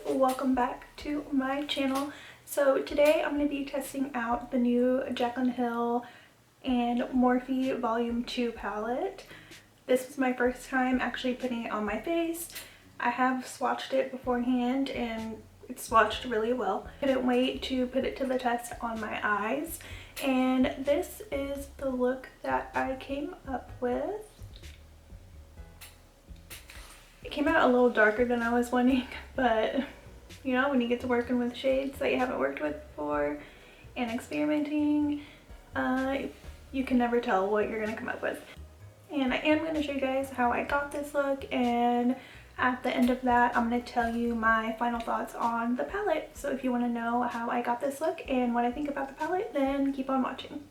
welcome back to my channel. So today I'm going to be testing out the new Jaclyn Hill and Morphe Volume 2 palette. This was my first time actually putting it on my face. I have swatched it beforehand and it swatched really well. I couldn't wait to put it to the test on my eyes, and this is the look that I came up with. It came out a little darker than I was wanting, but you know, when you get to working with shades that you haven't worked with before and experimenting, you can never tell what you're gonna come up with. And I am gonna show you guys how I got this look, and at the end of that, I'm gonna tell you my final thoughts on the palette. So if you wanna know how I got this look and what I think about the palette, then keep on watching.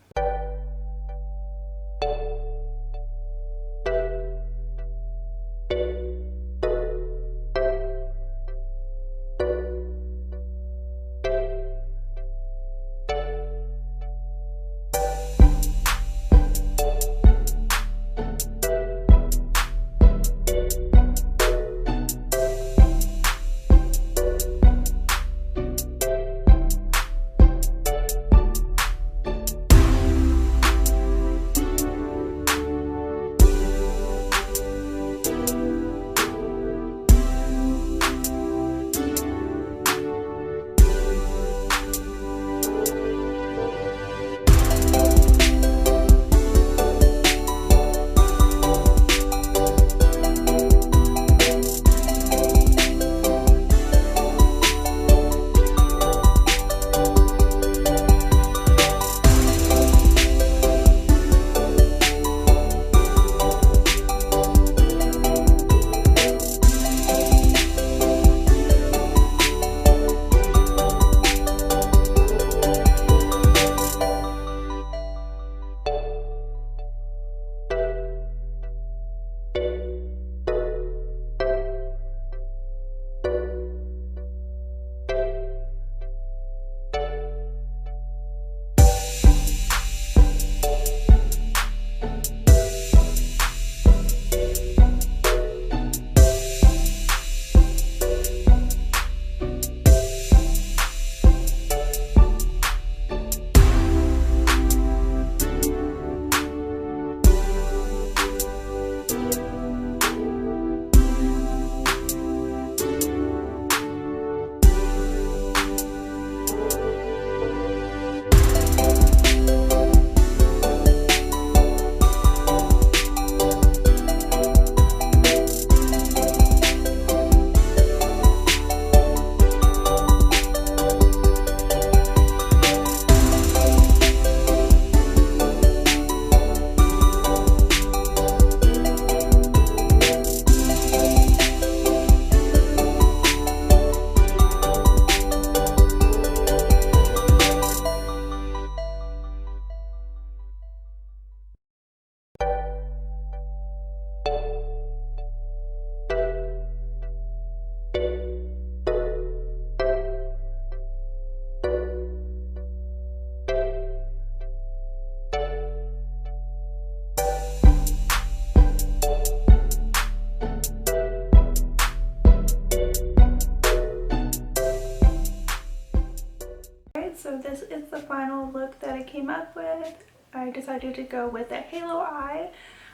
So this is the final look that I came up with. I decided to go with a halo eye.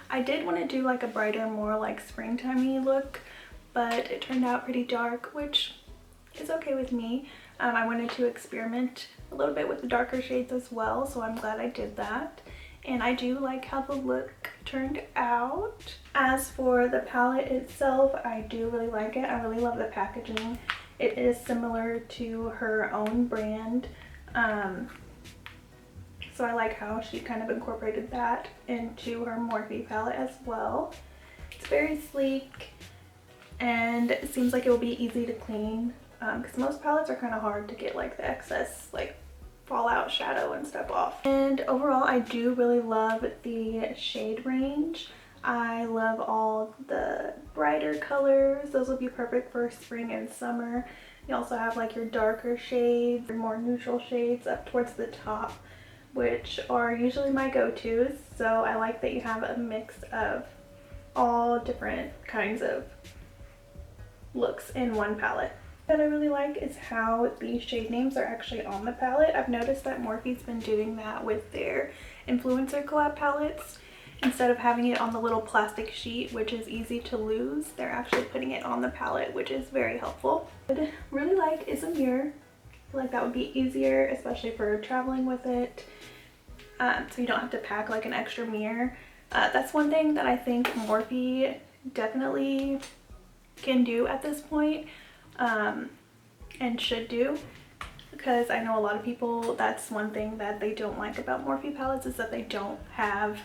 I did want to do like a brighter, more like springtimey look, but it turned out pretty dark, which is okay with me. I wanted to experiment a little bit with the darker shades as well, so I'm glad I did that. And I do like how the look turned out. As for the palette itself, I do really like it. I really love the packaging. It is similar to her own brand. So I like how she kind of incorporated that into her Morphe palette as well. It's very sleek and it seems like it will be easy to clean, because most palettes are kind of hard to get like the excess like fallout shadow and stuff off. And overall, I do really love the shade range. I love all the brighter colors. Those will be perfect for spring and summer. You also have like your darker shades, your more neutral shades up towards the top, which are usually my go-tos. So I like that you have a mix of all different kinds of looks in one palette. That I really like is how the shade names are actually on the palette. I've noticed that Morphe's been doing that with their influencer collab palettes. Instead of having it on the little plastic sheet, which is easy to lose, they're actually putting it on the palette, which is very helpful. What I really like is a mirror. I feel like that would be easier, especially for traveling with it. So you don't have to pack like an extra mirror. That's one thing that I think Morphe definitely can do at this point, and should do, because I know a lot of people, that's one thing that they don't like about Morphe palettes, is that they don't have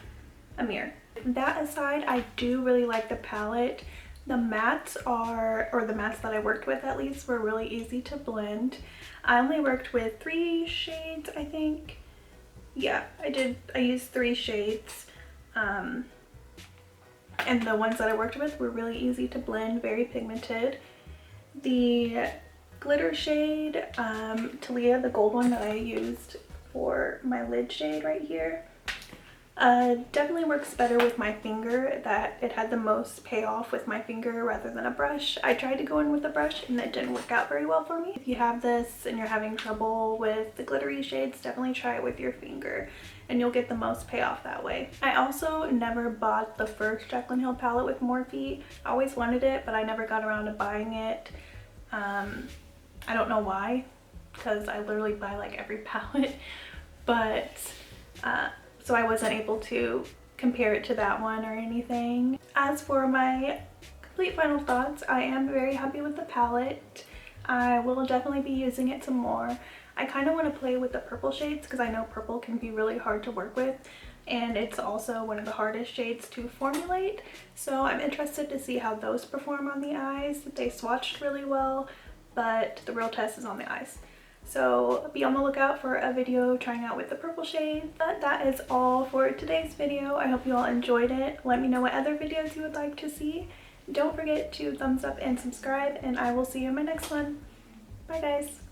a mirror. That aside, I do really like the palette. The mattes are, or the mattes that I worked with at least, were really easy to blend. I only worked with 3 shades, I think. Yeah, I used 3 shades. And the ones that I worked with were really easy to blend, very pigmented. The glitter shade, Talia, the gold one that I used for my lid shade right here, definitely works better with my finger. That it had the most payoff with my finger rather than a brush. I tried to go in with a brush and it didn't work out very well for me. If you have this and you're having trouble with the glittery shades, definitely try it with your finger and you'll get the most payoff that way. I also never bought the first Jaclyn Hill palette with Morphe. I always wanted it, but I never got around to buying it. I don't know why, because I literally buy like every palette, but so I wasn't able to compare it to that one or anything. As for my complete final thoughts, I am very happy with the palette. I will definitely be using it some more. I kind of want to play with the purple shades because I know purple can be really hard to work with, and it's also one of the hardest shades to formulate. So I'm interested to see how those perform on the eyes. They swatched really well, but the real test is on the eyes. So be on the lookout for a video trying out with the purple shade. But that is all for today's video. I hope you all enjoyed it. Let me know what other videos you would like to see. Don't forget to thumbs up and subscribe, and I will see you in my next one. Bye guys.